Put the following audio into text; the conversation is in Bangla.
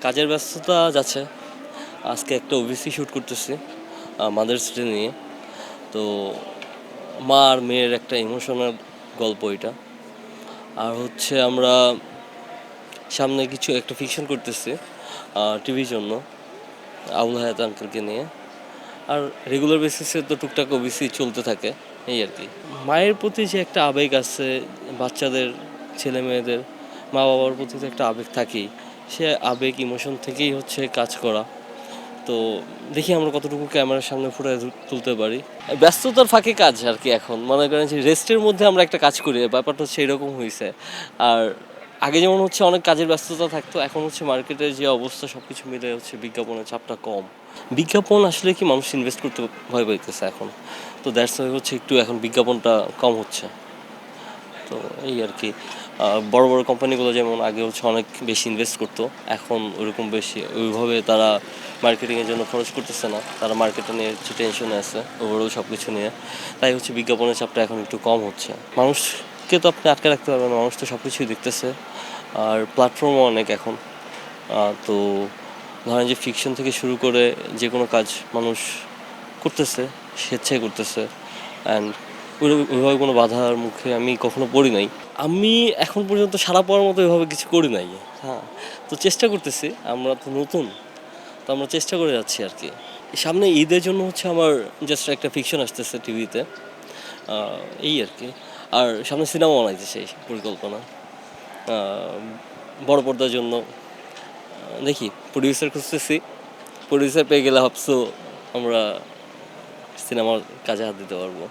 কাজের ব্যস্ততা যাচ্ছে। আজকে একটা ওবিসি শ্যুট করতেছি মাদার্স ডে নিয়ে। তো মা আর মেয়ের একটা ইমোশনাল গল্প এটা। আর হচ্ছে আমরা সামনে কিছু একটা ফিকশন করতেছি টিভির জন্য, আবুল হায়াত আঙ্কেলকে নিয়ে। আর রেগুলার বেসিসে তো টুকটাক ওবিসি চলতে থাকে, এই আর কি। মায়ের প্রতি যে একটা আবেগ আছে, বাচ্চাদের, ছেলে মেয়েদের মা বাবার প্রতি তো একটা আবেগ থাকেই। সে আবেগ ইমোশন থেকেই হচ্ছে কাজ করা। তো দেখি আমরা কতটুকু ক্যামেরার সামনে ফুটিয়ে তুলতে পারি। ব্যস্ততার ফাঁকে কাজ আর কি। এখন মনে করেন যে রেস্টের মধ্যে আমরা একটা কাজ করি, ব্যাপারটা হচ্ছে এরকম হয়েছে। আর আগে যেমন হচ্ছে অনেক কাজের ব্যস্ততা থাকতো, এখন হচ্ছে মার্কেটের যে অবস্থা সব কিছু মিলে হচ্ছে বিজ্ঞাপনের চাপটা কম। বিজ্ঞাপন আসলে কি মানুষ ইনভেস্ট করতে ভয় পাইতেছে এখন। তো দ্যাটস ওয়াই হচ্ছে একটু এখন বিজ্ঞাপনটা কম হচ্ছে। তো এই আর কি। বড় বড় কোম্পানিগুলো যেমন আগে হচ্ছে অনেক বেশি ইনভেস্ট করতো, এখন ওরকম বেশি ওইভাবে তারা মার্কেটিংয়ের জন্য খরচ করতেছে না। তারা মার্কেটে নিয়ে হচ্ছে টেনশনে আছে ওভারঅল সব কিছু নিয়ে। তাই হচ্ছে বিজ্ঞাপনের চাপটা এখন একটু কম হচ্ছে। মানুষকে তো আপনি আটকে রাখতে পারবেন না, মানুষ তো সব কিছুই দেখতেছে। আর প্ল্যাটফর্মও অনেক এখন। তো ধরেন যে ফিকশন থেকে শুরু করে যে কোনো কাজ মানুষ করতেছে, স্বেচ্ছায় করতেছে। অ্যান্ড ওইভাবে কোনো বাধার মুখে আমি কখনো পড়ি নাই। আমি এখন পর্যন্ত সাড়া পাওয়ার মতো এভাবে কিছু করি নাই। হ্যাঁ, তো চেষ্টা করতেছি। আমরা তো নতুন, তো আমরা চেষ্টা করে যাচ্ছি আর কি। সামনে ঈদের জন্য হচ্ছে আমার জাস্ট একটা ফিকশন আসতেছে টিভিতে, এই আর কি। আর সামনে সিনেমা বানাইতে সেই পরিকল্পনা বড় পর্দার জন্য। দেখি, প্রডিউসার খুঁজতেছি। প্রডিউসার পেয়ে গেলে ভাবছো আমরা সিনেমার কাজে হাত দিতে পারবো।